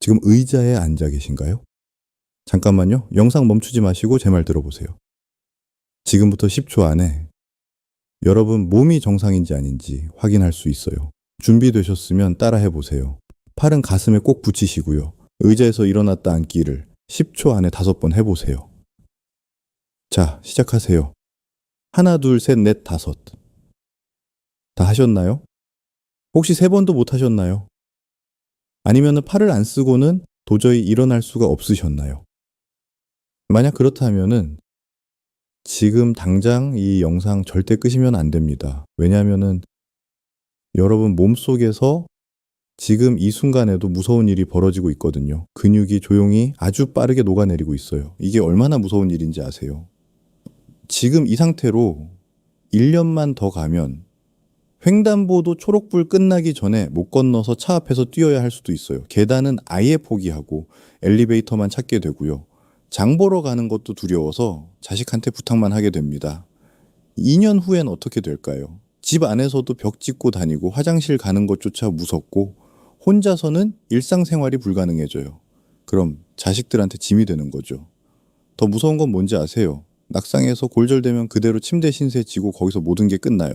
지금 의자에 앉아 계신가요? 잠깐만요. 영상 멈추지 마시고 제 말 들어보세요. 지금부터 10초 안에 여러분 몸이 정상인지 아닌지 확인할 수 있어요. 준비되셨으면 따라해 보세요. 팔은 가슴에 꼭 붙이시고요. 의자에서 일어났다 앉기를 10초 안에 5번 해보세요. 자, 시작하세요. 하나, 둘, 셋, 넷, 다섯. 다 하셨나요? 혹시 3번도 못 하셨나요? 아니면 팔을 안 쓰고는 도저히 일어날 수가 없으셨나요? 만약 그렇다면은 지금 당장 이 영상 절대 끄시면 안 됩니다. 왜냐하면은 여러분 몸속에서 지금 이 순간에도 무서운 일이 벌어지고 있거든요. 근육이 조용히 아주 빠르게 녹아내리고 있어요. 이게 얼마나 무서운 일인지 아세요? 지금 이 상태로 1년만 더 가면 횡단보도 초록불 끝나기 전에 못 건너서 차 앞에서 뛰어야 할 수도 있어요. 계단은 아예 포기하고 엘리베이터만 찾게 되고요. 장 보러 가는 것도 두려워서 자식한테 부탁만 하게 됩니다. 2년 후엔 어떻게 될까요? 집 안에서도 벽 짚고 다니고 화장실 가는 것조차 무섭고 혼자서는 일상생활이 불가능해져요. 그럼 자식들한테 짐이 되는 거죠. 더 무서운 건 뭔지 아세요? 낙상해서 골절되면 그대로 침대 신세 지고 거기서 모든 게 끝나요.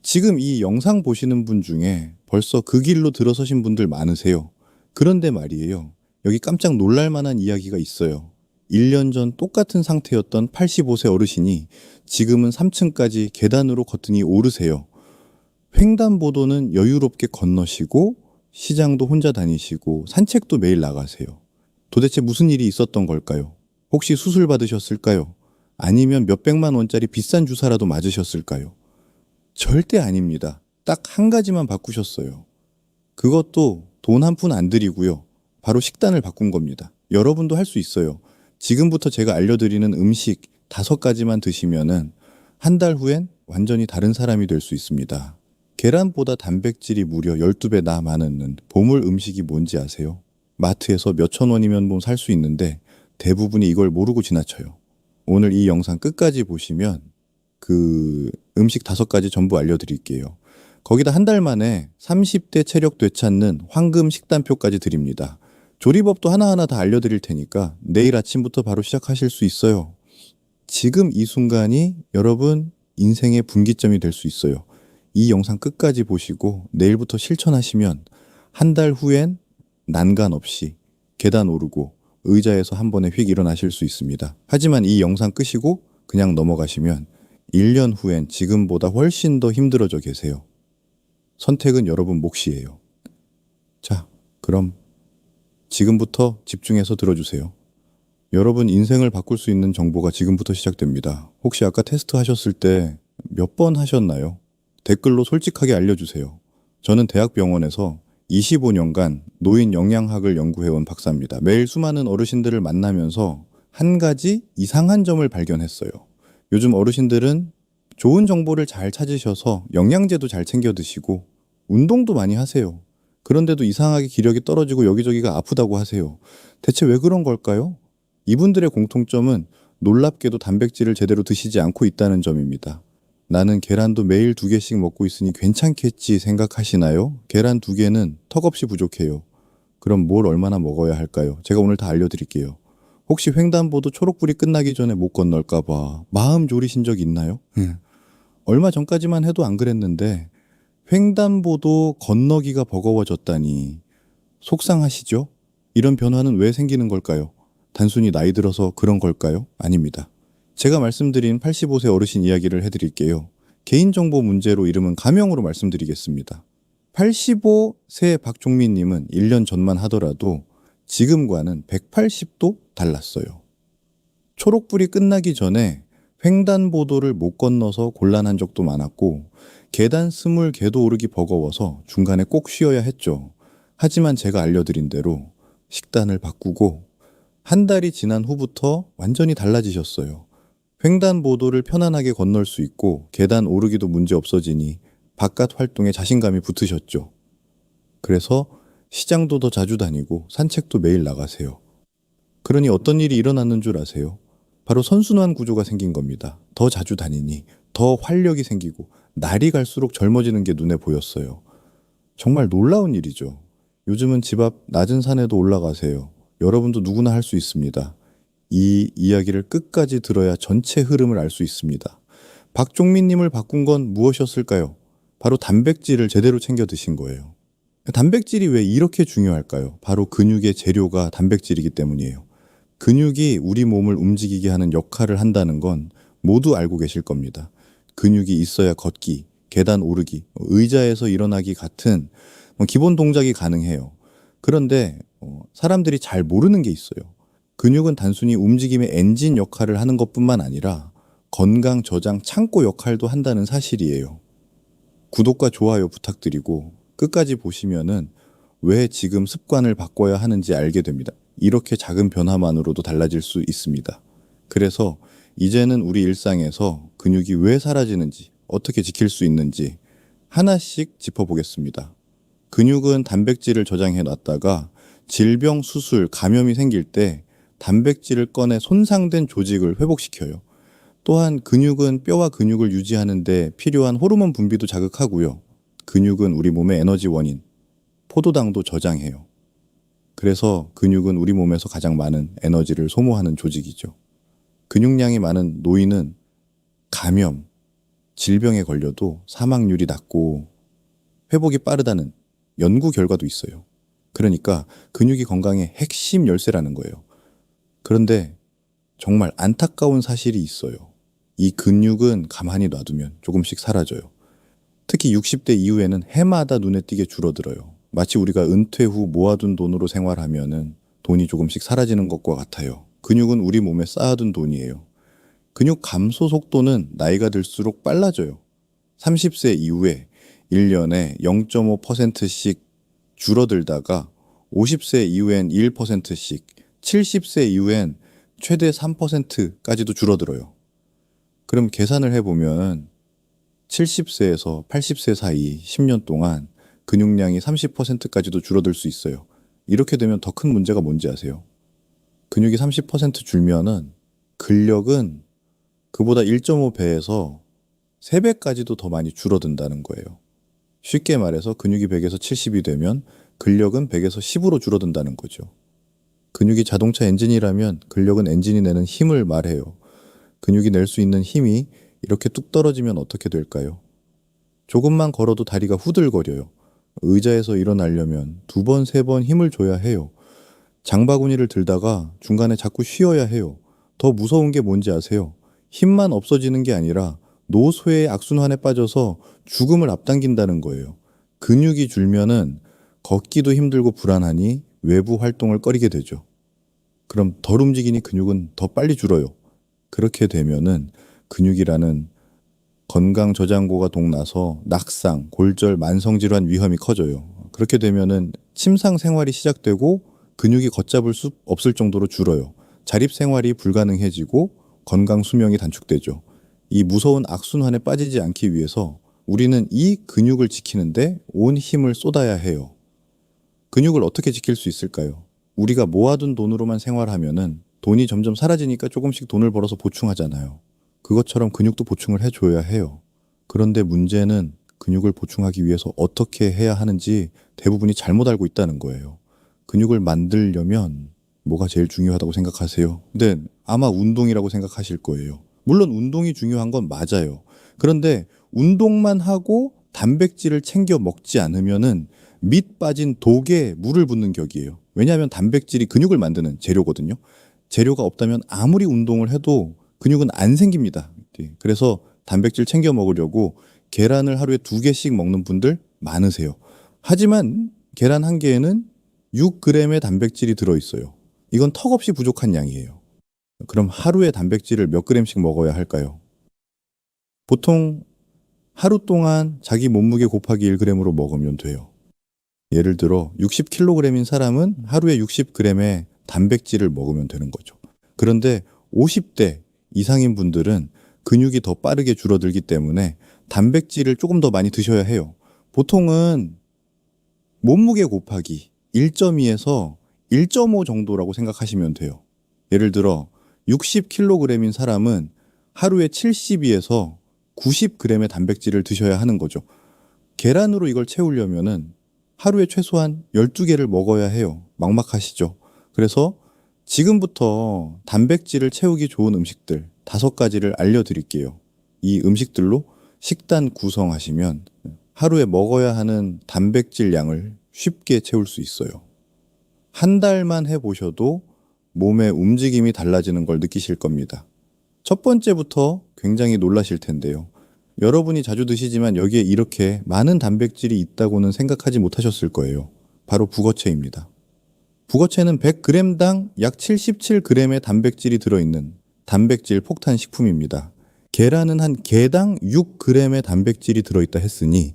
지금 이 영상 보시는 분 중에 벌써 그 길로 들어서신 분들 많으세요. 그런데 말이에요. 여기 깜짝 놀랄 만한 이야기가 있어요. 1년 전 똑같은 상태였던 85세 어르신이 지금은 3층까지 계단으로 거뜬히 오르세요. 횡단보도는 여유롭게 건너시고 시장도 혼자 다니시고 산책도 매일 나가세요. 도대체 무슨 일이 있었던 걸까요? 혹시 수술 받으셨을까요? 아니면 몇백만 원짜리 비싼 주사라도 맞으셨을까요? 절대 아닙니다. 딱 한 가지만 바꾸셨어요. 그것도 돈 한 푼 안 들이고요. 바로 식단을 바꾼 겁니다. 여러분도 할 수 있어요. 지금부터 제가 알려드리는 음식 5가지만 드시면은 한 달 후엔 완전히 다른 사람이 될 수 있습니다. 계란보다 단백질이 무려 12배나 많은 보물 음식이 뭔지 아세요? 마트에서 몇천 원이면 뭐 살 수 있는데 대부분이 이걸 모르고 지나쳐요. 오늘 이 영상 끝까지 보시면 그 음식 5가지 전부 알려드릴게요. 거기다 한 달 만에 30대 체력 되찾는 황금 식단표까지 드립니다. 조리법도 하나하나 다 알려드릴 테니까 내일 아침부터 바로 시작하실 수 있어요. 지금 이 순간이 여러분 인생의 분기점이 될 수 있어요. 이 영상 끝까지 보시고 내일부터 실천하시면 한 달 후엔 난간 없이 계단 오르고 의자에서 한 번에 휙 일어나실 수 있습니다. 하지만 이 영상 끄시고 그냥 넘어가시면 1년 후엔 지금보다 훨씬 더 힘들어져 계세요. 선택은 여러분 몫이에요. 자, 그럼 지금부터 집중해서 들어주세요. 여러분 인생을 바꿀 수 있는 정보가 지금부터 시작됩니다. 혹시 아까 테스트 하셨을 때 몇 번 하셨나요? 댓글로 솔직하게 알려주세요. 저는 대학병원에서 25년간 노인 영양학을 연구해온 박사입니다. 매일 수많은 어르신들을 만나면서 한 가지 이상한 점을 발견했어요. 요즘 어르신들은 좋은 정보를 잘 찾으셔서 영양제도 잘 챙겨 드시고 운동도 많이 하세요. 그런데도 이상하게 기력이 떨어지고 여기저기가 아프다고 하세요. 대체 왜 그런 걸까요? 이분들의 공통점은 놀랍게도 단백질을 제대로 드시지 않고 있다는 점입니다. 나는 계란도 매일 2개씩 먹고 있으니 괜찮겠지 생각하시나요? 계란 2개는 턱없이 부족해요. 그럼 뭘 얼마나 먹어야 할까요? 제가 오늘 다 알려드릴게요. 혹시 횡단보도 초록불이 끝나기 전에 못 건널까봐 마음 졸이신 적 있나요? 얼마 전까지만 해도 안 그랬는데 횡단보도 건너기가 버거워졌다니 속상하시죠? 이런 변화는 왜 생기는 걸까요? 단순히 나이 들어서 그런 걸까요? 아닙니다. 제가 말씀드린 85세 어르신 이야기를 해드릴게요. 개인정보 문제로 이름은 가명으로 말씀드리겠습니다. 85세 박종민님은 1년 전만 하더라도 지금과는 180도 달랐어요. 초록불이 끝나기 전에 횡단보도를 못 건너서 곤란한 적도 많았고 계단 20개도 오르기 버거워서 중간에 꼭 쉬어야 했죠. 하지만 제가 알려드린 대로 식단을 바꾸고 한 달이 지난 후부터 완전히 달라지셨어요. 횡단보도를 편안하게 건널 수 있고 계단 오르기도 문제 없어지니 바깥 활동에 자신감이 붙으셨죠. 그래서 시장도 더 자주 다니고 산책도 매일 나가세요. 그러니 어떤 일이 일어났는 줄 아세요? 바로 선순환 구조가 생긴 겁니다. 더 자주 다니니 더 활력이 생기고 날이 갈수록 젊어지는 게 눈에 보였어요. 정말 놀라운 일이죠. 요즘은 집 앞 낮은 산에도 올라가세요. 여러분도 누구나 할 수 있습니다. 이 이야기를 끝까지 들어야 전체 흐름을 알 수 있습니다. 박종민님을 바꾼 건 무엇이었을까요? 바로 단백질을 제대로 챙겨 드신 거예요. 단백질이 왜 이렇게 중요할까요? 바로 근육의 재료가 단백질이기 때문이에요. 근육이 우리 몸을 움직이게 하는 역할을 한다는 건 모두 알고 계실 겁니다. 근육이 있어야 걷기, 계단 오르기, 의자에서 일어나기 같은 기본 동작이 가능해요. 그런데 사람들이 잘 모르는 게 있어요. 근육은 단순히 움직임의 엔진 역할을 하는 것뿐만 아니라 건강 저장 창고 역할도 한다는 사실이에요. 구독과 좋아요 부탁드리고 끝까지 보시면은 왜 지금 습관을 바꿔야 하는지 알게 됩니다. 이렇게 작은 변화만으로도 달라질 수 있습니다. 그래서 이제는 우리 일상에서 근육이 왜 사라지는지, 어떻게 지킬 수 있는지 하나씩 짚어보겠습니다. 근육은 단백질을 저장해 놨다가 질병, 수술, 감염이 생길 때 단백질을 꺼내 손상된 조직을 회복시켜요. 또한 근육은 뼈와 근육을 유지하는 데 필요한 호르몬 분비도 자극하고요. 근육은 우리 몸의 에너지 원인, 포도당도 저장해요. 그래서 근육은 우리 몸에서 가장 많은 에너지를 소모하는 조직이죠. 근육량이 많은 노인은 감염, 질병에 걸려도 사망률이 낮고 회복이 빠르다는 연구 결과도 있어요. 그러니까 근육이 건강의 핵심 열쇠라는 거예요. 그런데 정말 안타까운 사실이 있어요. 이 근육은 가만히 놔두면 조금씩 사라져요. 특히 60대 이후에는 해마다 눈에 띄게 줄어들어요. 마치 우리가 은퇴 후 모아둔 돈으로 생활하면은 돈이 조금씩 사라지는 것과 같아요. 근육은 우리 몸에 쌓아둔 돈이에요. 근육 감소 속도는 나이가 들수록 빨라져요. 30세 이후에 1년에 0.5%씩 줄어들다가 50세 이후엔 1%씩, 70세 이후엔 최대 3%까지도 줄어들어요. 그럼 계산을 해보면 70세에서 80세 사이 10년 동안 근육량이 30%까지도 줄어들 수 있어요. 이렇게 되면 더 큰 문제가 뭔지 아세요? 근육이 30% 줄면은 근력은 그보다 1.5배에서 3배까지도 더 많이 줄어든다는 거예요. 쉽게 말해서 근육이 100에서 70이 되면 근력은 100에서 10으로 줄어든다는 거죠. 근육이 자동차 엔진이라면 근력은 엔진이 내는 힘을 말해요. 근육이 낼 수 있는 힘이 이렇게 뚝 떨어지면 어떻게 될까요? 조금만 걸어도 다리가 후들거려요. 의자에서 일어나려면 2번, 3번 힘을 줘야 해요. 장바구니를 들다가 중간에 자꾸 쉬어야 해요. 더 무서운 게 뭔지 아세요? 힘만 없어지는 게 아니라 노쇠의 악순환에 빠져서 죽음을 앞당긴다는 거예요. 근육이 줄면은 걷기도 힘들고 불안하니 외부 활동을 꺼리게 되죠. 그럼 덜 움직이니 근육은 더 빨리 줄어요. 그렇게 되면은 근육이라는 건강 저장고가 동나서 낙상, 골절, 만성질환 위험이 커져요. 그렇게 되면은 침상 생활이 시작되고 근육이 걷잡을 수 없을 정도로 줄어요. 자립 생활이 불가능해지고 건강 수명이 단축되죠. 이 무서운 악순환에 빠지지 않기 위해서 우리는 이 근육을 지키는데 온 힘을 쏟아야 해요. 근육을 어떻게 지킬 수 있을까요? 우리가 모아둔 돈으로만 생활하면은 돈이 점점 사라지니까 조금씩 돈을 벌어서 보충하잖아요. 그것처럼 근육도 보충을 해줘야 해요. 그런데 문제는 근육을 보충하기 위해서 어떻게 해야 하는지 대부분이 잘못 알고 있다는 거예요. 근육을 만들려면 뭐가 제일 중요하다고 생각하세요? 근데 아마 운동이라고 생각하실 거예요. 물론 운동이 중요한 건 맞아요. 그런데 운동만 하고 단백질을 챙겨 먹지 않으면은 밑 빠진 독에 물을 붓는 격이에요. 왜냐하면 단백질이 근육을 만드는 재료거든요. 재료가 없다면 아무리 운동을 해도 근육은 안 생깁니다. 그래서 단백질 챙겨 먹으려고 계란을 하루에 2개씩 먹는 분들 많으세요. 하지만 계란 한 개에는 6g의 단백질이 들어있어요. 이건 턱없이 부족한 양이에요. 그럼 하루에 단백질을 몇 g씩 먹어야 할까요? 보통 하루 동안 자기 몸무게 곱하기 1g으로 먹으면 돼요. 예를 들어 60kg인 사람은 하루에 60g의 단백질을 먹으면 되는 거죠. 그런데 50대 이상인 분들은 근육이 더 빠르게 줄어들기 때문에 단백질을 조금 더 많이 드셔야 해요. 보통은 몸무게 곱하기 1.2에서 1.5 정도라고 생각하시면 돼요. 예를 들어 60kg인 사람은 하루에 72에서 90g의 단백질을 드셔야 하는 거죠. 계란으로 이걸 채우려면은 하루에 최소한 12개를 먹어야 해요. 막막하시죠? 그래서 지금부터 단백질을 채우기 좋은 음식들 5가지를 알려드릴게요. 이 음식들로 식단 구성하시면 하루에 먹어야 하는 단백질 양을 쉽게 채울 수 있어요. 한 달만 해보셔도 몸의 움직임이 달라지는 걸 느끼실 겁니다. 첫 번째부터 굉장히 놀라실 텐데요. 여러분이 자주 드시지만 여기에 이렇게 많은 단백질이 있다고는 생각하지 못하셨을 거예요. 바로 북어채입니다. 북어채는 100g당 약 77g의 단백질이 들어있는 단백질 폭탄 식품입니다. 계란은 한 개당 6g의 단백질이 들어있다 했으니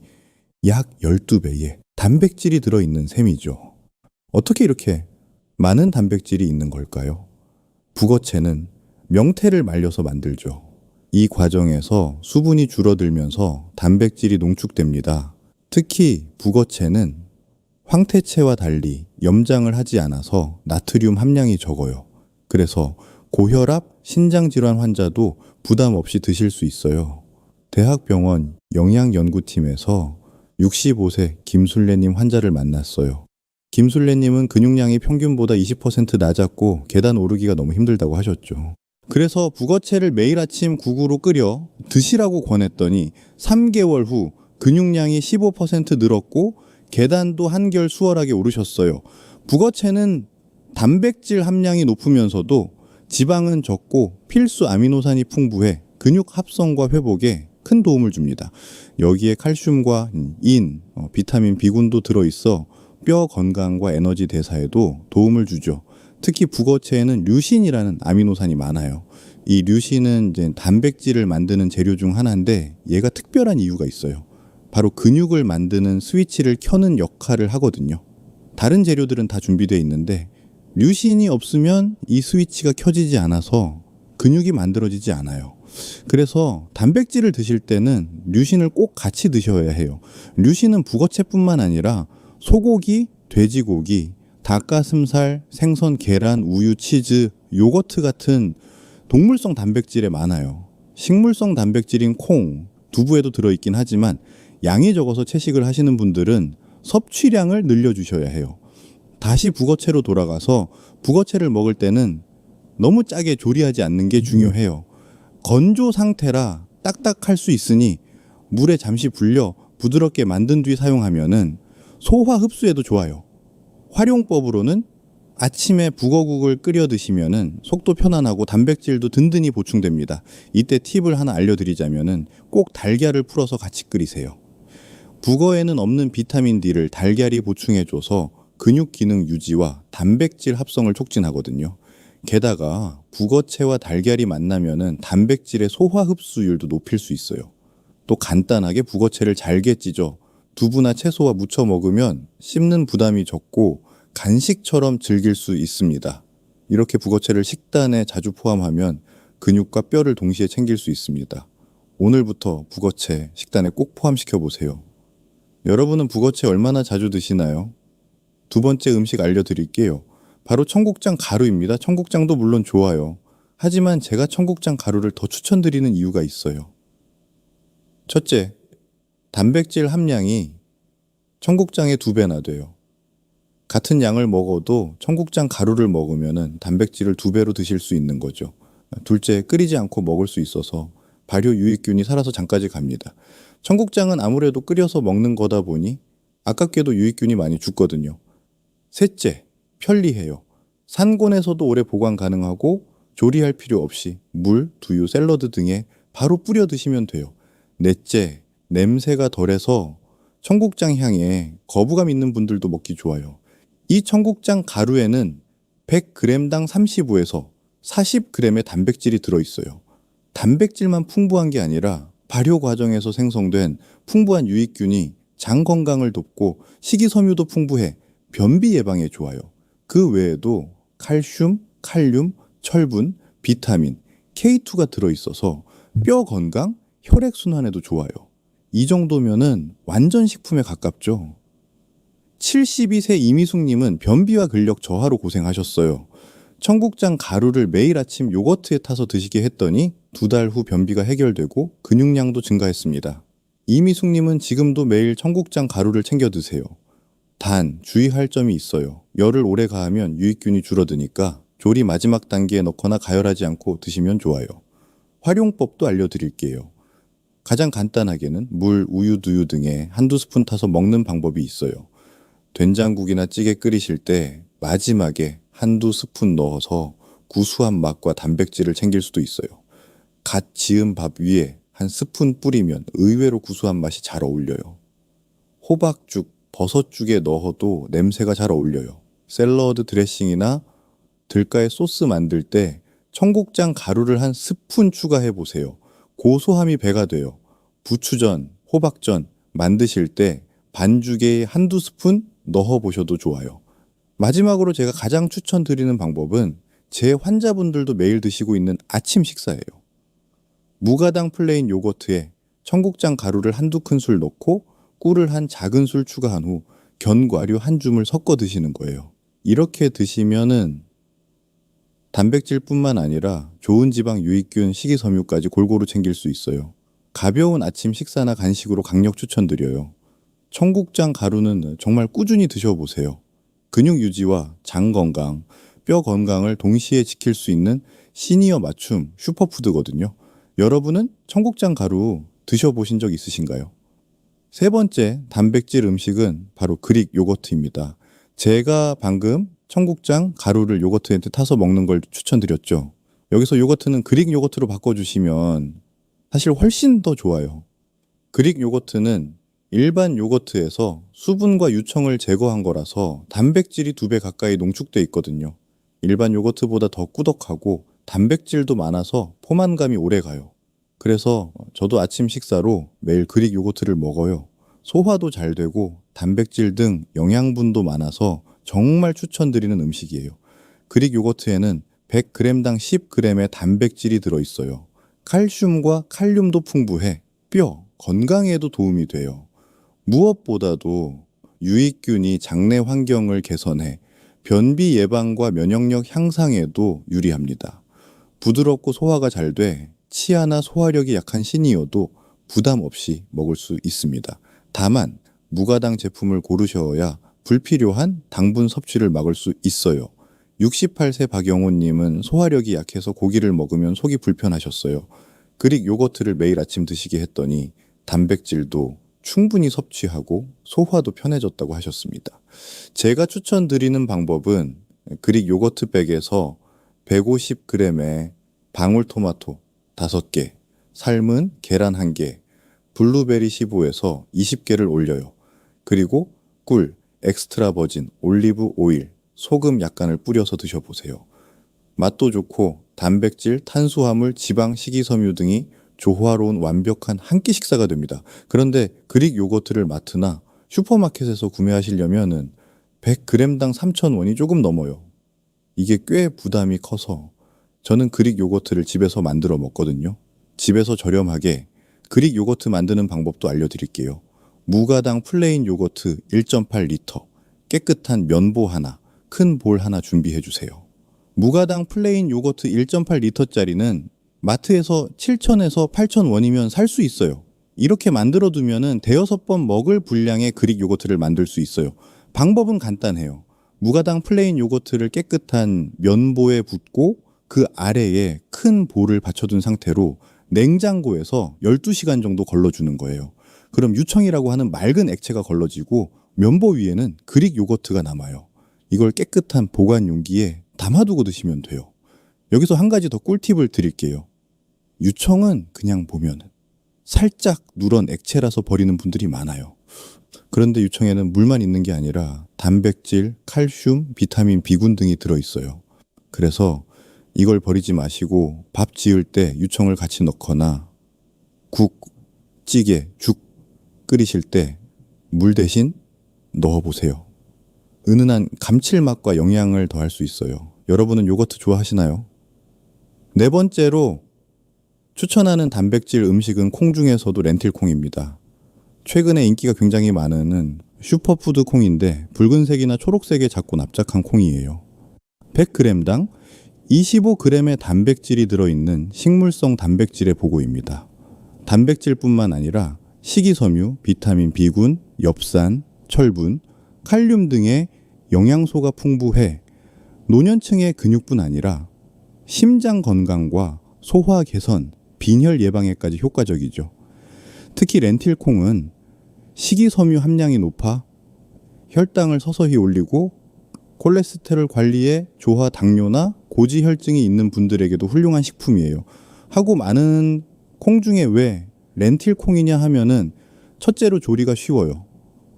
약 12배의 단백질이 들어있는 셈이죠. 어떻게 이렇게 많은 단백질이 있는 걸까요? 북어채는 명태를 말려서 만들죠. 이 과정에서 수분이 줄어들면서 단백질이 농축됩니다. 특히 북어채는 황태채와 달리 염장을 하지 않아서 나트륨 함량이 적어요. 그래서 고혈압, 신장질환 환자도 부담 없이 드실 수 있어요. 대학병원 영양연구팀에서 65세 김술래님 환자를 만났어요. 김술래님은 근육량이 평균보다 20% 낮았고 계단 오르기가 너무 힘들다고 하셨죠. 그래서 북어채를 매일 아침 국으로 끓여 드시라고 권했더니 3개월 후 근육량이 15% 늘었고 계단도 한결 수월하게 오르셨어요. 북어채는 단백질 함량이 높으면서도 지방은 적고 필수 아미노산이 풍부해 근육 합성과 회복에 큰 도움을 줍니다. 여기에 칼슘과 인, 비타민 B군도 들어있어 뼈 건강과 에너지 대사에도 도움을 주죠. 특히 북어채에는 류신이라는 아미노산이 많아요. 이 류신은 이제 단백질을 만드는 재료 중 하나인데 얘가 특별한 이유가 있어요. 바로 근육을 만드는 스위치를 켜는 역할을 하거든요. 다른 재료들은 다 준비되어 있는데 류신이 없으면 이 스위치가 켜지지 않아서 근육이 만들어지지 않아요. 그래서 단백질을 드실 때는 류신을 꼭 같이 드셔야 해요. 류신은 북어채뿐만 아니라 소고기, 돼지고기, 닭가슴살, 생선, 계란, 우유, 치즈, 요거트 같은 동물성 단백질에 많아요. 식물성 단백질인 콩, 두부에도 들어있긴 하지만 양이 적어서 채식을 하시는 분들은 섭취량을 늘려주셔야 해요. 다시 북어채로 돌아가서 북어채를 먹을 때는 너무 짜게 조리하지 않는 게 중요해요. 건조 상태라 딱딱할 수 있으니 물에 잠시 불려 부드럽게 만든 뒤 사용하면은 소화 흡수에도 좋아요. 활용법으로는 아침에 북어국을 끓여 드시면은 속도 편안하고 단백질도 든든히 보충됩니다. 이때 팁을 하나 알려드리자면은 꼭 달걀을 풀어서 같이 끓이세요. 북어에는 없는 비타민 D를 달걀이 보충해줘서 근육 기능 유지와 단백질 합성을 촉진하거든요. 게다가 북어채와 달걀이 만나면은 단백질의 소화 흡수율도 높일 수 있어요. 또 간단하게 북어채를 잘게 찢어 두부나 채소와 무쳐 먹으면 씹는 부담이 적고 간식처럼 즐길 수 있습니다. 이렇게 북어채를 식단에 자주 포함하면 근육과 뼈를 동시에 챙길 수 있습니다. 오늘부터 북어채 식단에 꼭 포함시켜 보세요. 여러분은 북어채 얼마나 자주 드시나요? 두 번째 음식 알려드릴게요. 바로 청국장 가루입니다. 청국장도 물론 좋아요. 하지만 제가 청국장 가루를 더 추천드리는 이유가 있어요. 첫째, 단백질 함량이 청국장의 2배나 돼요. 같은 양을 먹어도 청국장 가루를 먹으면 단백질을 2배로 드실 수 있는 거죠. 둘째, 끓이지 않고 먹을 수 있어서 발효 유익균이 살아서 장까지 갑니다. 청국장은 아무래도 끓여서 먹는 거다 보니 아깝게도 유익균이 많이 죽거든요. 셋째, 편리해요. 산곤에서도 오래 보관 가능하고 조리할 필요 없이 물, 두유, 샐러드 등에 바로 뿌려 드시면 돼요. 넷째, 냄새가 덜해서 청국장 향에 거부감 있는 분들도 먹기 좋아요. 이 청국장 가루에는 100g당 35에서 40g의 단백질이 들어있어요. 단백질만 풍부한 게 아니라 발효 과정에서 생성된 풍부한 유익균이 장 건강을 돕고 식이섬유도 풍부해 변비 예방에 좋아요. 그 외에도 칼슘, 칼륨, 철분, 비타민, K2가 들어있어서 뼈 건강, 혈액순환에도 좋아요. 이 정도면은 완전 식품에 가깝죠. 72세 이미숙님은 변비와 근력 저하로 고생하셨어요. 청국장 가루를 매일 아침 요거트에 타서 드시게 했더니 2달 후 변비가 해결되고 근육량도 증가했습니다. 이미숙님은 지금도 매일 청국장 가루를 챙겨 드세요. 단 주의할 점이 있어요. 열을 오래 가하면 유익균이 줄어드니까 조리 마지막 단계에 넣거나 가열하지 않고 드시면 좋아요. 활용법도 알려드릴게요. 가장 간단하게는 물, 우유, 두유 등에 한두 스푼 타서 먹는 방법이 있어요. 된장국이나 찌개 끓이실 때 마지막에 한두 스푼 넣어서 구수한 맛과 단백질을 챙길 수도 있어요. 갓 지은 밥 위에 한 스푼 뿌리면 의외로 구수한 맛이 잘 어울려요. 호박죽, 버섯죽에 넣어도 냄새가 잘 어울려요. 샐러드 드레싱이나 들깨 소스 만들 때 청국장 가루를 한 스푼 추가해 보세요. 고소함이 배가 돼요. 부추전, 호박전 만드실 때 반죽에 한두 스푼 넣어 보셔도 좋아요. 마지막으로 제가 가장 추천드리는 방법은 제 환자분들도 매일 드시고 있는 아침 식사예요. 무가당 플레인 요거트에 청국장 가루를 한두 큰술 넣고 꿀을 한 작은 술 추가한 후 견과류 한 줌을 섞어 드시는 거예요. 이렇게 드시면은 단백질뿐만 아니라 좋은 지방, 유익균, 식이섬유까지 골고루 챙길 수 있어요. 가벼운 아침 식사나 간식으로 강력 추천드려요. 청국장 가루는 정말 꾸준히 드셔보세요. 근육 유지와 장 건강, 뼈 건강을 동시에 지킬 수 있는 시니어 맞춤 슈퍼푸드거든요. 여러분은 청국장 가루 드셔보신 적 있으신가요? 세 번째 단백질 음식은 바로 그릭 요거트입니다. 제가 방금 청국장 가루를 요거트에 타서 먹는 걸 추천드렸죠. 여기서 요거트는 그릭 요거트로 바꿔주시면 사실 훨씬 더 좋아요. 그릭 요거트는 일반 요거트에서 수분과 유청을 제거한 거라서 단백질이 2배 가까이 농축돼 있거든요. 일반 요거트보다 더 꾸덕하고 단백질도 많아서 포만감이 오래 가요. 그래서 저도 아침 식사로 매일 그릭 요거트를 먹어요. 소화도 잘 되고 단백질 등 영양분도 많아서 정말 추천드리는 음식이에요. 그릭 요거트에는 100g당 10g의 단백질이 들어있어요. 칼슘과 칼륨도 풍부해 뼈, 건강에도 도움이 돼요. 무엇보다도 유익균이 장내 환경을 개선해 변비 예방과 면역력 향상에도 유리합니다. 부드럽고 소화가 잘 돼 치아나 소화력이 약한 시니어도 부담 없이 먹을 수 있습니다. 다만 무가당 제품을 고르셔야 불필요한 당분 섭취를 막을 수 있어요. 68세 박영호님은 소화력이 약해서 고기를 먹으면 속이 불편하셨어요. 그릭 요거트를 매일 아침 드시게 했더니 단백질도 충분히 섭취하고 소화도 편해졌다고 하셨습니다. 제가 추천드리는 방법은 그릭 요거트 백에서 150g의 방울토마토 5개, 삶은 계란 1개, 블루베리 15에서 20개를 올려요. 그리고 꿀, 엑스트라 버진, 올리브 오일, 소금 약간을 뿌려서 드셔보세요. 맛도 좋고 단백질, 탄수화물, 지방, 식이섬유 등이 조화로운 완벽한 한 끼 식사가 됩니다. 그런데 그릭 요거트를 마트나 슈퍼마켓에서 구매하시려면 100g당 3,000원이 조금 넘어요. 이게 꽤 부담이 커서 저는 그릭 요거트를 집에서 만들어 먹거든요. 집에서 저렴하게 그릭 요거트 만드는 방법도 알려드릴게요. 무가당 플레인 요거트 1.8리터, 깨끗한 면보 하나, 큰 볼 하나 준비해 주세요. 무가당 플레인 요거트 1.8리터짜리는 마트에서 7,000에서 8,000원이면 살 수 있어요. 이렇게 만들어 두면은 대여섯 번 먹을 분량의 그릭 요거트를 만들 수 있어요. 방법은 간단해요. 무가당 플레인 요거트를 깨끗한 면보에 붓고 그 아래에 큰 볼을 받쳐둔 상태로 냉장고에서 12시간 정도 걸러주는 거예요. 그럼 유청이라고 하는 맑은 액체가 걸러지고 면보 위에는 그릭 요거트가 남아요. 이걸 깨끗한 보관 용기에 담아두고 드시면 돼요. 여기서 한 가지 더 꿀팁을 드릴게요. 유청은 그냥 보면 살짝 누런 액체라서 버리는 분들이 많아요. 그런데 유청에는 물만 있는 게 아니라 단백질, 칼슘, 비타민 B군 등이 들어있어요. 그래서 이걸 버리지 마시고 밥 지을 때 유청을 같이 넣거나 국, 찌개, 죽 끓이실 때 물 대신 넣어보세요. 은은한 감칠맛과 영양을 더할 수 있어요. 여러분은 요거트 좋아하시나요? 네 번째로 추천하는 단백질 음식은 콩 중에서도 렌틸콩입니다. 최근에 인기가 굉장히 많은 슈퍼푸드 콩인데 붉은색이나 초록색의 작고 납작한 콩이에요. 100g당 25g의 단백질이 들어있는 식물성 단백질의 보고입니다. 단백질뿐만 아니라 식이섬유, 비타민 B군, 엽산, 철분, 칼륨 등의 영양소가 풍부해 노년층의 근육뿐 아니라 심장 건강과 소화 개선, 빈혈 예방에까지 효과적이죠. 특히 렌틸콩은 식이섬유 함량이 높아 혈당을 서서히 올리고 콜레스테롤 관리에 조화 당뇨나 고지혈증이 있는 분들에게도 훌륭한 식품이에요. 하고 많은 콩 중에 왜 렌틸콩이냐 하면은 첫째로 조리가 쉬워요.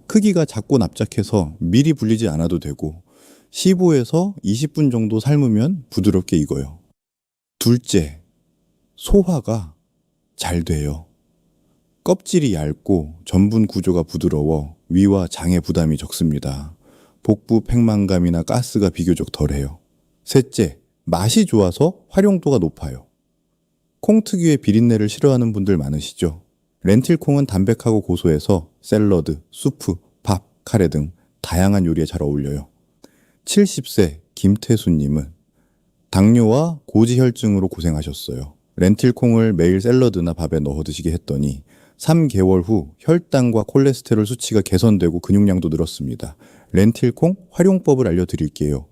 크기가 작고 납작해서 미리 불리지 않아도 되고 15에서 20분 정도 삶으면 부드럽게 익어요. 둘째, 소화가 잘 돼요. 껍질이 얇고 전분 구조가 부드러워 위와 장의 부담이 적습니다. 복부 팽만감이나 가스가 비교적 덜해요. 셋째, 맛이 좋아서 활용도가 높아요. 콩 특유의 비린내를 싫어하는 분들 많으시죠? 렌틸콩은 담백하고 고소해서 샐러드, 수프, 밥, 카레 등 다양한 요리에 잘 어울려요. 70세 김태수님은 당뇨와 고지혈증으로 고생하셨어요. 렌틸콩을 매일 샐러드나 밥에 넣어 드시게 했더니 3개월 후 혈당과 콜레스테롤 수치가 개선되고 근육량도 늘었습니다. 렌틸콩 활용법을 알려드릴게요.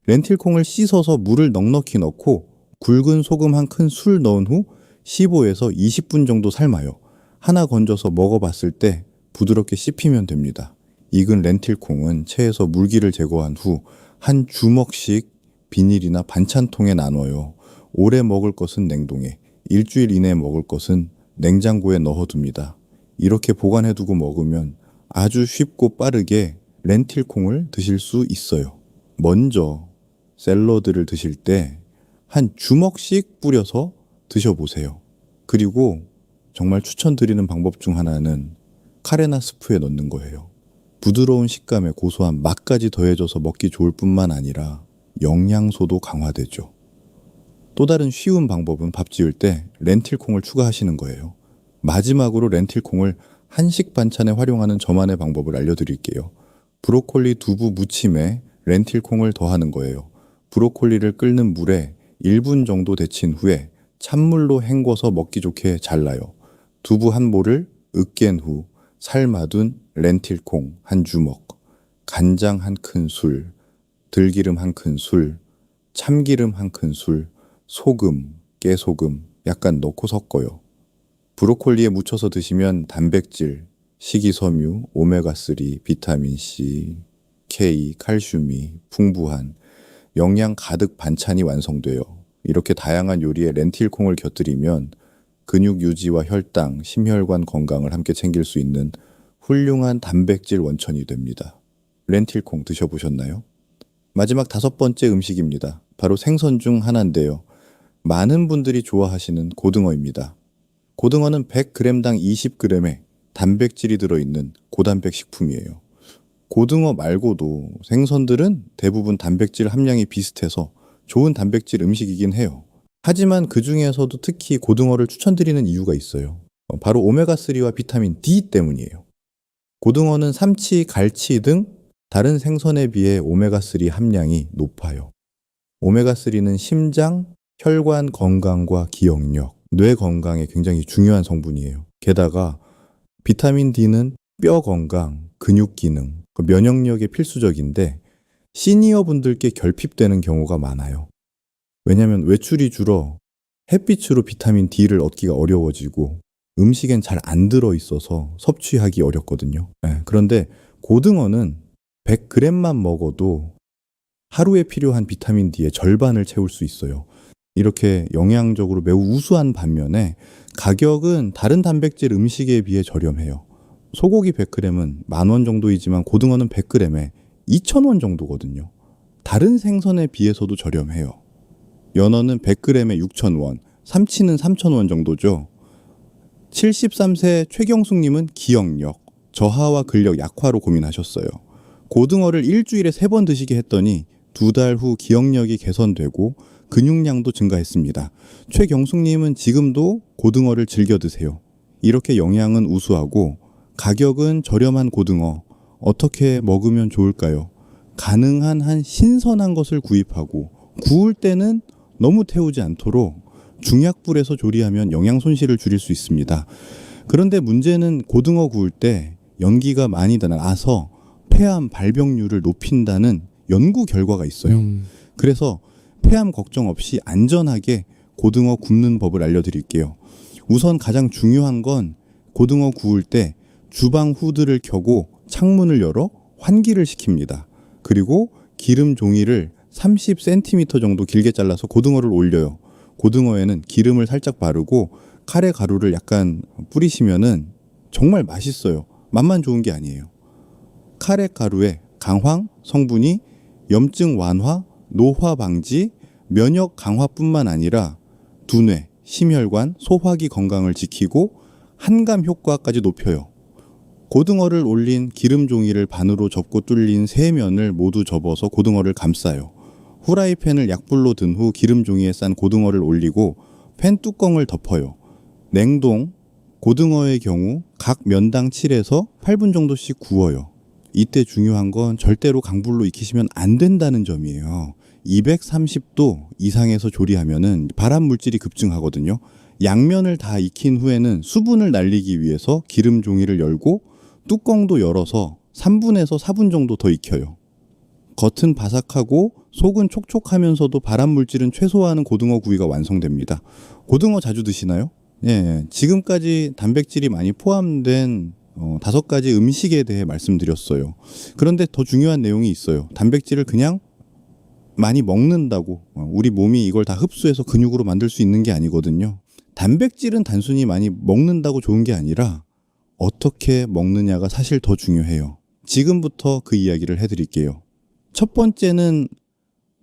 렌틸콩을 씻어서 물을 넉넉히 넣고 굵은 소금 한 큰술 넣은 후 15에서 20분 정도 삶아요. 하나 건져서 먹어봤을 때 부드럽게 씹히면 됩니다. 익은 렌틸콩은 체에서 물기를 제거한 후 한 주먹씩 비닐이나 반찬통에 나눠요. 오래 먹을 것은 냉동에, 일주일 이내에 먹을 것은 냉장고에 넣어둡니다. 이렇게 보관해두고 먹으면 아주 쉽고 빠르게 렌틸콩을 드실 수 있어요. 먼저 샐러드를 드실 때 한 주먹씩 뿌려서 드셔보세요. 그리고 정말 추천드리는 방법 중 하나는 카레나 스프에 넣는 거예요. 부드러운 식감에 고소한 맛까지 더해져서 먹기 좋을 뿐만 아니라 영양소도 강화되죠. 또 다른 쉬운 방법은 밥 지을 때 렌틸콩을 추가하시는 거예요. 마지막으로 렌틸콩을 한식 반찬에 활용하는 저만의 방법을 알려드릴게요. 브로콜리 두부 무침에 렌틸콩을 더하는 거예요. 브로콜리를 끓는 물에 1분 정도 데친 후에 찬물로 헹궈서 먹기 좋게 잘라요. 두부 한 모를 으깬 후 삶아둔 렌틸콩 한 주먹, 간장 한 큰술, 들기름 한 큰술, 참기름 한 큰술, 소금, 깨소금 약간 넣고 섞어요. 브로콜리에 묻혀서 드시면 단백질, 식이섬유, 오메가3, 비타민C, K, 칼슘이 풍부한 영양 가득 반찬이 완성돼요. 이렇게 다양한 요리에 렌틸콩을 곁들이면 근육 유지와 혈당, 심혈관 건강을 함께 챙길 수 있는 훌륭한 단백질 원천이 됩니다. 렌틸콩 드셔보셨나요? 마지막 5번째 음식입니다. 바로 생선 중 하나인데요. 많은 분들이 좋아하시는 고등어입니다. 고등어는 100g당 20g의 단백질이 들어있는 고단백 식품이에요. 고등어 말고도 생선들은 대부분 단백질 함량이 비슷해서 좋은 단백질 음식이긴 해요. 하지만 그 중에서도 특히 고등어를 추천드리는 이유가 있어요. 바로 오메가3와 비타민 D 때문이에요. 고등어는 삼치, 갈치 등 다른 생선에 비해 오메가3 함량이 높아요. 오메가3는 심장, 혈관 건강과 기억력, 뇌 건강에 굉장히 중요한 성분이에요. 게다가 비타민 D는 뼈 건강, 근육 기능, 면역력에 필수적인데 시니어 분들께 결핍되는 경우가 많아요. 왜냐하면 외출이 줄어 햇빛으로 비타민 D를 얻기가 어려워지고 음식엔 잘 안 들어있어서 섭취하기 어렵거든요. 그런데 고등어는 100g만 먹어도 하루에 필요한 비타민 D의 절반을 채울 수 있어요. 이렇게 영양적으로 매우 우수한 반면에 가격은 다른 단백질 음식에 비해 저렴해요. 소고기 100g은 10,000원 정도이지만 고등어는 100g에 2,000원 정도거든요. 다른 생선에 비해서도 저렴해요. 연어는 100g에 6,000원, 삼치는 3,000원 정도죠. 73세 최경숙님은 기억력, 저하와 근력 약화로 고민하셨어요. 고등어를 일주일에 3번 드시게 했더니 2달 후 기억력이 개선되고 근육량도 증가했습니다. 최경숙님은 지금도 고등어를 즐겨 드세요. 이렇게 영양은 우수하고 가격은 저렴한 고등어 어떻게 먹으면 좋을까요? 가능한 한 신선한 것을 구입하고 구울 때는 너무 태우지 않도록 중약불에서 조리하면 영양 손실을 줄일 수 있습니다. 그런데 문제는 고등어 구울 때 연기가 많이 나서 폐암 발병률을 높인다는 연구 결과가 있어요. 그래서 폐암 걱정 없이 안전하게 고등어 굽는 법을 알려드릴게요. 우선 가장 중요한 건 고등어 구울 때 주방 후드를 켜고 창문을 열어 환기를 시킵니다. 그리고 기름 종이를 30cm 정도 길게 잘라서 고등어를 올려요. 고등어에는 기름을 살짝 바르고 카레 가루를 약간 뿌리시면은 정말 맛있어요. 맛만 좋은 게 아니에요. 카레 가루에 강황 성분이 염증 완화, 노화 방지, 면역 강화뿐만 아니라 두뇌, 심혈관, 소화기 건강을 지키고 한감 효과까지 높여요. 고등어를 올린 기름 종이를 반으로 접고 뚫린 세 면을 모두 접어서 고등어를 감싸요. 후라이팬을 약불로 든 후 기름 종이에 싼 고등어를 올리고 팬 뚜껑을 덮어요. 냉동, 고등어의 경우 각 면당 7에서 8분 정도씩 구워요. 이때 중요한 건 절대로 강불로 익히시면 안 된다는 점이에요. 230도 이상에서 조리하면은 발암 물질이 급증하거든요. 양면을 다 익힌 후에는 수분을 날리기 위해서 기름 종이를 열고 뚜껑도 열어서 3분에서 4분 정도 더 익혀요. 겉은 바삭하고 속은 촉촉하면서도 발암 물질은 최소화하는 고등어 구이가 완성됩니다. 고등어 자주 드시나요? 예, 지금까지 단백질이 많이 포함된 5가지 음식에 대해 말씀드렸어요. 그런데 더 중요한 내용이 있어요. 단백질을 그냥 많이 먹는다고 우리 몸이 이걸 다 흡수해서 근육으로 만들 수 있는 게 아니거든요. 단백질은 단순히 많이 먹는다고 좋은 게 아니라 어떻게 먹느냐가 사실 더 중요해요. 지금부터 그 이야기를 해드릴게요. 첫 번째는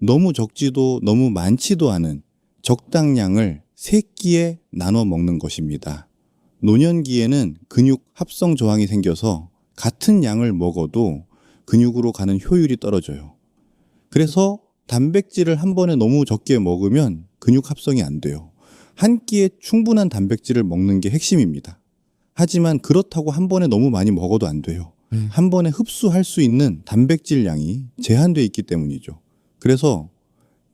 너무 적지도 너무 많지도 않은 적당량을 3끼에 나눠 먹는 것입니다. 노년기에는 근육 합성 저항이 생겨서 같은 양을 먹어도 근육으로 가는 효율이 떨어져요. 그래서 단백질을 한 번에 너무 적게 먹으면 근육 합성이 안 돼요. 한 끼에 충분한 단백질을 먹는 게 핵심입니다. 하지만 그렇다고 한 번에 너무 많이 먹어도 안 돼요. 한 번에 흡수할 수 있는 단백질 양이 제한되어 있기 때문이죠. 그래서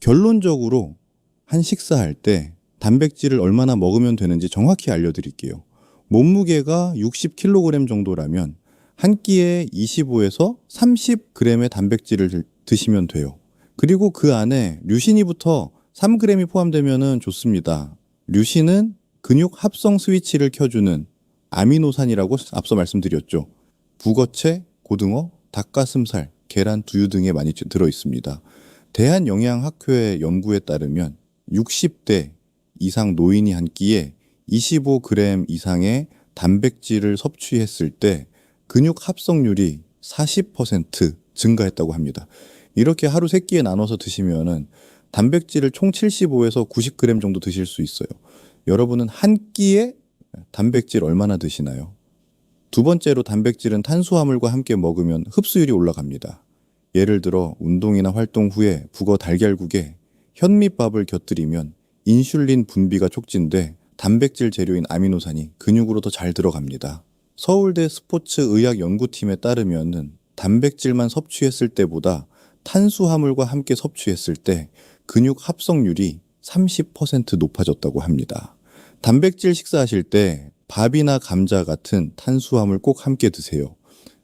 결론적으로 한 식사할 때 단백질을 얼마나 먹으면 되는지 정확히 알려드릴게요. 몸무게가 60kg 정도라면 한 끼에 25에서 30g의 단백질을 드시면 돼요. 그리고 그 안에 류신이부터 3g이 포함되면 좋습니다. 류신은 근육 합성 스위치를 켜주는 아미노산이라고 앞서 말씀드렸죠. 북어채, 고등어, 닭가슴살, 계란, 두유 등에 많이 들어있습니다. 대한영양학회의 연구에 따르면 60대 이상 노인이 한 끼에 25g 이상의 단백질을 섭취했을 때 근육 합성률이 40% 증가했다고 합니다. 이렇게 하루 3끼에 나눠서 드시면은 단백질을 총 75에서 90g 정도 드실 수 있어요. 여러분은 한 끼에 단백질 얼마나 드시나요? 두 번째로 단백질은 탄수화물과 함께 먹으면 흡수율이 올라갑니다. 예를 들어 운동이나 활동 후에 북어 달걀국에 현미밥을 곁들이면 인슐린 분비가 촉진돼 단백질 재료인 아미노산이 근육으로 더 잘 들어갑니다. 서울대 스포츠의학연구팀에 따르면 단백질만 섭취했을 때보다 탄수화물과 함께 섭취했을 때 근육 합성률이 30% 높아졌다고 합니다. 단백질 식사하실 때 밥이나 감자 같은 탄수화물 꼭 함께 드세요.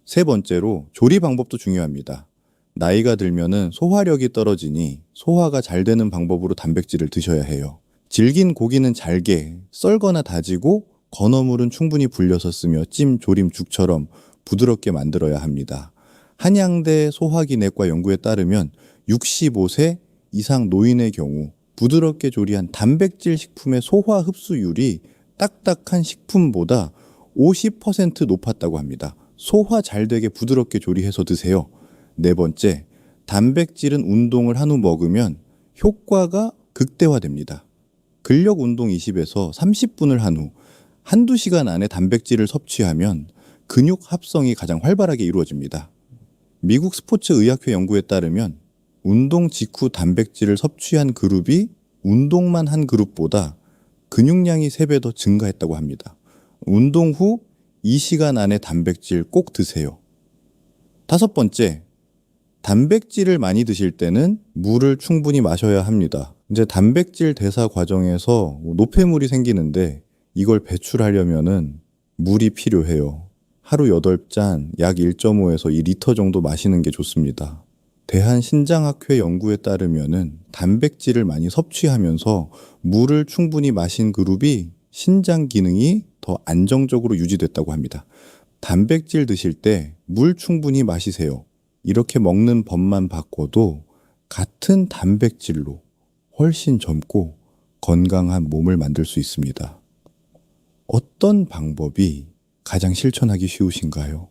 세 번째로 조리 방법도 중요합니다. 나이가 들면은 소화력이 떨어지니 소화가 잘 되는 방법으로 단백질을 드셔야 해요. 질긴 고기는 잘게 썰거나 다지고 건어물은 충분히 불려서 쓰며 찜, 조림, 죽처럼 부드럽게 만들어야 합니다. 한양대 소화기내과 연구에 따르면 65세 이상 노인의 경우 부드럽게 조리한 단백질 식품의 소화 흡수율이 딱딱한 식품보다 50% 높았다고 합니다. 소화 잘 되게 부드럽게 조리해서 드세요. 네 번째, 단백질은 운동을 한 후 먹으면 효과가 극대화됩니다. 근력 운동 20에서 30분을 한 후 한두 시간 안에 단백질을 섭취하면 근육 합성이 가장 활발하게 이루어집니다. 미국 스포츠의학회 연구에 따르면 운동 직후 단백질을 섭취한 그룹이 운동만 한 그룹보다 근육량이 3배 더 증가했다고 합니다. 운동 후 2시간 안에 단백질 꼭 드세요. 다섯 번째, 단백질을 많이 드실 때는 물을 충분히 마셔야 합니다. 이제 단백질 대사 과정에서 노폐물이 생기는데 이걸 배출하려면은 물이 필요해요. 하루 8잔 약 1.5에서 2리터 정도 마시는 게 좋습니다. 대한신장학회 연구에 따르면은 단백질을 많이 섭취하면서 물을 충분히 마신 그룹이 신장 기능이 더 안정적으로 유지됐다고 합니다. 단백질 드실 때 물 충분히 마시세요. 이렇게 먹는 법만 바꿔도 같은 단백질로 훨씬 젊고 건강한 몸을 만들 수 있습니다. 어떤 방법이 가장 실천하기 쉬우신가요?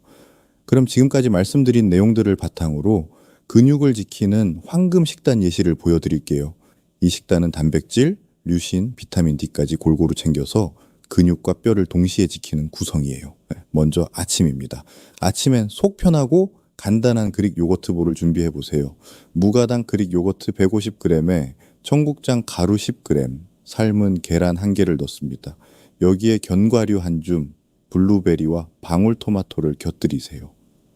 그럼 지금까지 말씀드린 내용들을 바탕으로 근육을 지키는 황금 식단 예시를 보여드릴게요. 이 식단은 단백질, 류신, 비타민 D까지 골고루 챙겨서 근육과 뼈를 동시에 지키는 구성이에요. 먼저 아침입니다. 아침엔 속 편하고 간단한 그릭 요거트볼을 준비해 보세요. 무가당 그릭 요거트 150g에 청국장 가루 10g, 삶은 계란 1개를 넣습니다. 여기에 견과류 한 줌, 블루베리와 방울토마토를 곁들이세요.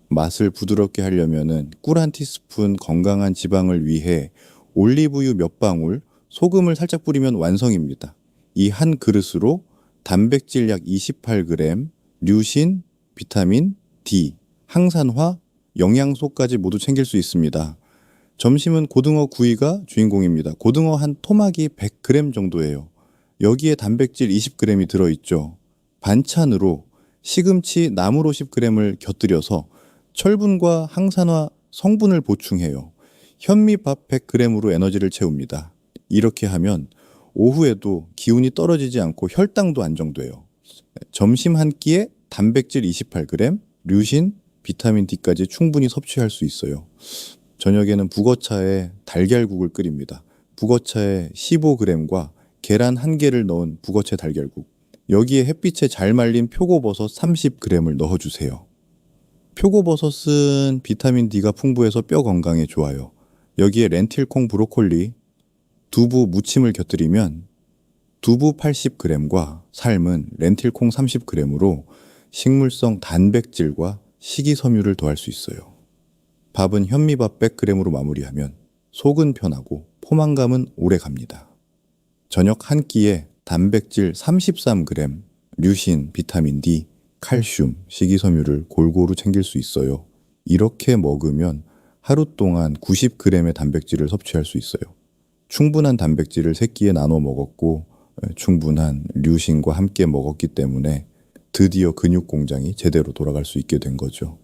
맛을 부드럽게 하려면 꿀 한 티스푼, 건강한 지방을 위해 올리브유 몇 방울, 소금을 살짝 뿌리면 완성입니다. 이 한 그릇으로 단백질 약 28g, 류신, 비타민 D, 항산화, 영양소까지 모두 챙길 수 있습니다. 점심은 고등어 구이가 주인공입니다. 고등어 한 토막이 100g 정도예요. 여기에 단백질 20g이 들어있죠. 반찬으로 시금치 나물 50g을 곁들여서 철분과 항산화 성분을 보충해요. 현미밥 100g으로 에너지를 채웁니다. 이렇게 하면 오후에도 기운이 떨어지지 않고 혈당도 안정돼요. 점심 한 끼에 단백질 28g, 류신, 비타민 D까지 충분히 섭취할 수 있어요. 저녁에는 북어차에 달걀국을 끓입니다. 북어차에 15g과 계란 1개를 넣은 북어채 달걀국. 여기에 햇빛에 잘 말린 표고버섯 30g을 넣어주세요. 표고버섯은 비타민 D가 풍부해서 뼈 건강에 좋아요. 여기에 렌틸콩 브로콜리, 두부 무침을 곁들이면 두부 80g과 삶은 렌틸콩 30g으로 식물성 단백질과 식이섬유를 더할 수 있어요. 밥은 현미밥 100g으로 마무리하면 속은 편하고 포만감은 오래 갑니다. 저녁 한 끼에 단백질 33g, 류신, 비타민 D, 칼슘, 식이섬유를 골고루 챙길 수 있어요. 이렇게 먹으면 하루 동안 90g의 단백질을 섭취할 수 있어요. 충분한 단백질을 3끼에 나눠 먹었고 충분한 류신과 함께 먹었기 때문에 드디어 근육 공장이 제대로 돌아갈 수 있게 된 거죠.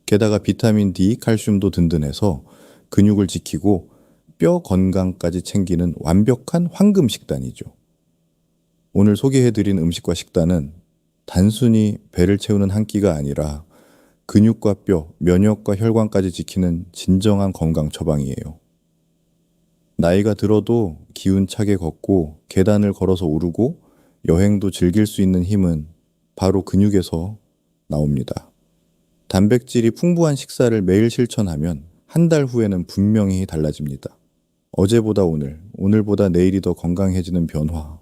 게다가 비타민 D, 칼슘도 든든해서 근육을 지키고 뼈 건강까지 챙기는 완벽한 황금 식단이죠. 오늘 소개해드린 음식과 식단은 단순히 배를 채우는 한 끼가 아니라 근육과 뼈, 면역과 혈관까지 지키는 진정한 건강 처방이에요. 나이가 들어도 기운차게 걷고 계단을 걸어서 오르고 여행도 즐길 수 있는 힘은 바로 근육에서 나옵니다. 단백질이 풍부한 식사를 매일 실천하면 한 달 후에는 분명히 달라집니다. 어제보다 오늘, 오늘보다 내일이 더 건강해지는 변화.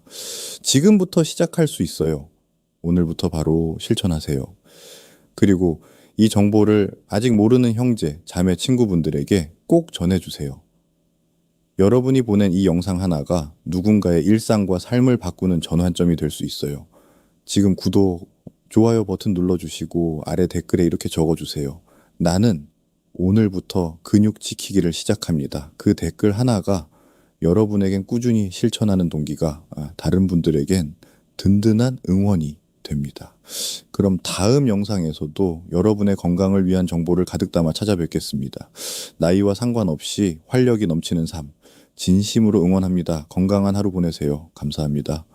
지금부터 시작할 수 있어요. 오늘부터 바로 실천하세요. 그리고 이 정보를 아직 모르는 형제, 자매, 친구분들에게 꼭 전해주세요. 여러분이 보낸 이 영상 하나가 누군가의 일상과 삶을 바꾸는 전환점이 될 수 있어요. 지금 구독, 좋아요 버튼 눌러주시고 아래 댓글에 이렇게 적어주세요. 나는 오늘부터 근육 지키기를 시작합니다. 그 댓글 하나가 여러분에겐 꾸준히 실천하는 동기가 다른 분들에겐 든든한 응원이 됩니다. 그럼 다음 영상에서도 여러분의 건강을 위한 정보를 가득 담아 찾아뵙겠습니다. 나이와 상관없이 활력이 넘치는 삶, 진심으로 응원합니다. 건강한 하루 보내세요. 감사합니다.